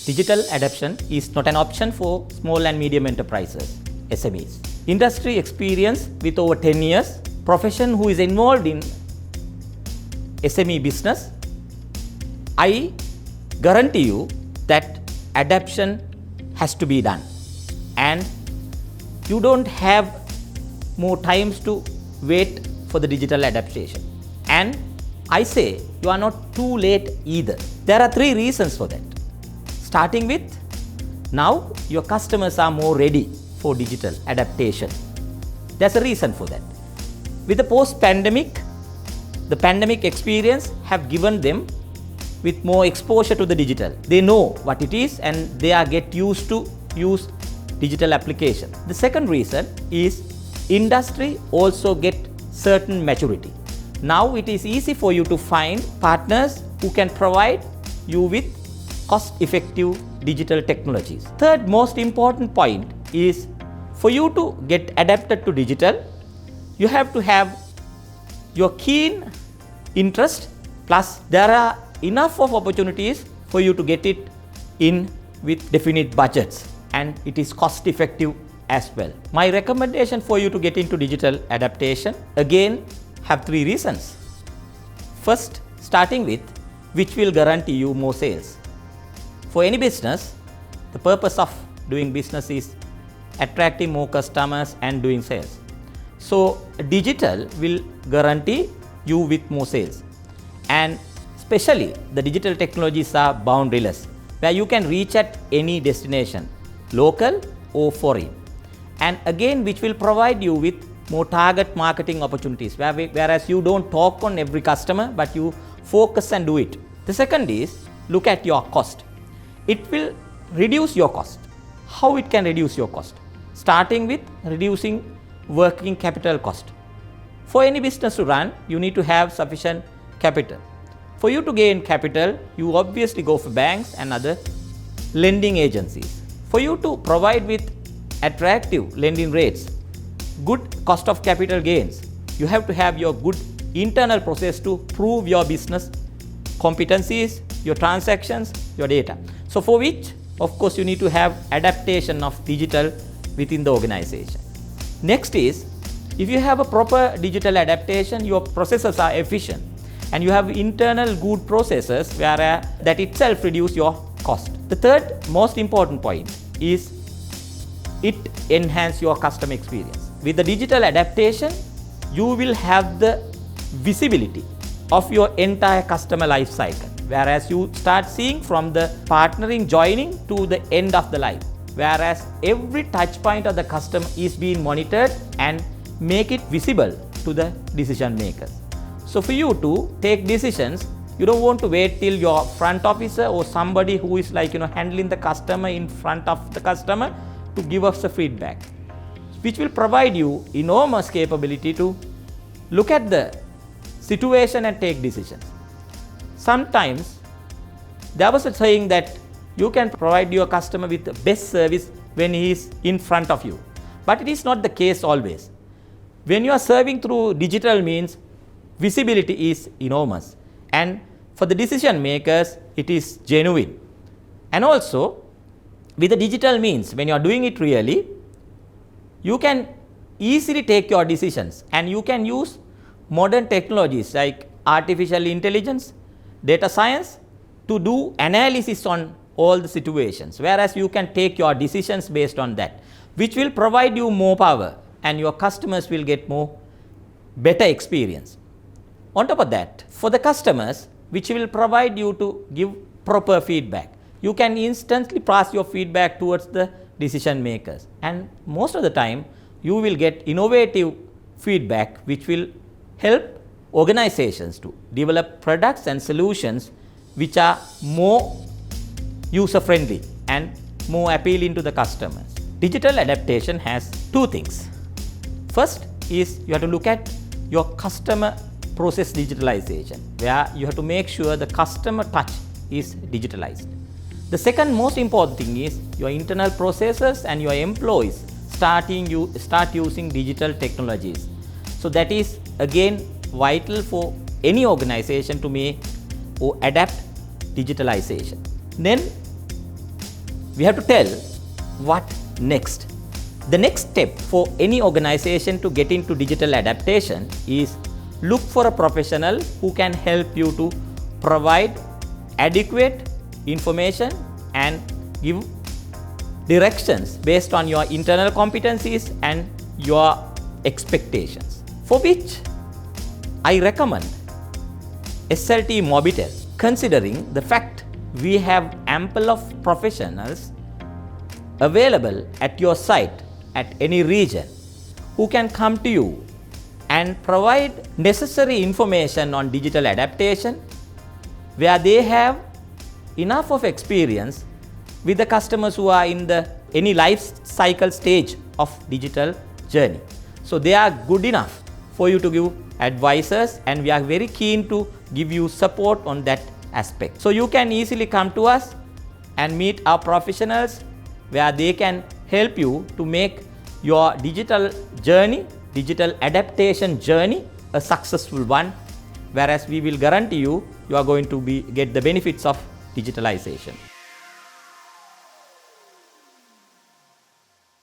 Digital adoption is not an option for small and medium enterprises, SMEs. Industry experience with over 10 years, profession who is involved in SME business, I guarantee you that adoption has to be done, and you don't have more times to wait for the digital adaptation. And I say you are not too late either. There are 3 reasons for that. Starting with, now your customers are more ready for digital adaptation. There's a reason for that. With the post-pandemic, the pandemic experience have given them with more exposure to the digital. They know what it is and they are get used to use digital application. The second reason is industry also get certain maturity. Now it is easy for you to find partners who can provide you with cost-effective digital technologies. Third most important point is for you to get adapted to digital, you have to have your keen interest, plus there are enough of opportunities for you to get it in with definite budgets, and it is cost effective as well. My recommendation for you to get into digital adaptation again have 3 reasons. First, starting with which will guarantee you more sales. For any business, the purpose of doing business is attracting more customers and doing sales. So digital will guarantee you with more sales, and especially the digital technologies are boundaryless, where you can reach at any destination, local or foreign, and again which will provide you with more target marketing opportunities, whereas you don't talk on every customer but you focus and do it. The second is, look at your cost. It will reduce your cost. How it can reduce your cost? Starting with reducing working capital cost. For any business to run, you need to have sufficient capital. For you to gain capital, you obviously go for banks and other lending agencies. For you to provide with attractive lending rates, good cost of capital gains, you have to have your good internal process to prove your business competencies, your transactions, your data. So for which, of course, you need to have adaptation of digital within the organization. Next is, if you have a proper digital adaptation, your processes are efficient and you have internal good processes where that itself reduce your cost. The third most important point is it enhance your customer experience. With the digital adaptation, you will have the visibility of your entire customer life cycle, whereas you start seeing from the partnering, joining to the end of the life, whereas every touch point of the customer is being monitored and make it visible to the decision makers. So for you to take decisions, you don't want to wait till your front officer or somebody who is handling the customer in front of the customer to give us the feedback, which will provide you enormous capability to look at the situation and take decisions. Sometimes there was a saying that you can provide your customer with the best service when he is in front of you, but it is not the case always. When you are serving through digital means, visibility is enormous, and for the decision makers it is genuine. And also with the digital means, when you are doing it really, you can easily take your decisions and you can use modern technologies like artificial intelligence, data science to do analysis on all the situations, whereas you can take your decisions based on that, which will provide you more power and your customers will get better experience. On top of that, for the customers, which will provide you to give proper feedback, you can instantly pass your feedback towards the decision makers, and most of the time you will get innovative feedback which will help organizations to develop products and solutions which are more user friendly and more appealing to the customers. Digital adaptation has 2 things. First is you have to look at your customer process digitalization, where you have to make sure the customer touch is digitalized. The second most important thing is your internal processes and your employees start using digital technologies. So that is again vital for any organization to make or adapt digitalization. Then we have to tell what next. The next step for any organization to get into digital adaptation is look for a professional who can help you to provide adequate information and give directions based on your internal competencies and your expectations, for which I recommend SLT-MOBITEL, considering the fact we have ample of professionals available at your site at any region who can come to you and provide necessary information on digital adaptation, where they have enough of experience with the customers who are in any life cycle stage of digital journey. So they are good enough for you to give advices, and we are very keen to give you support on that aspect. So you can easily come to us and meet our professionals, where they can help you to make your digital journey, digital adaptation journey, a successful one, whereas we will guarantee you are going to get the benefits of digitalization.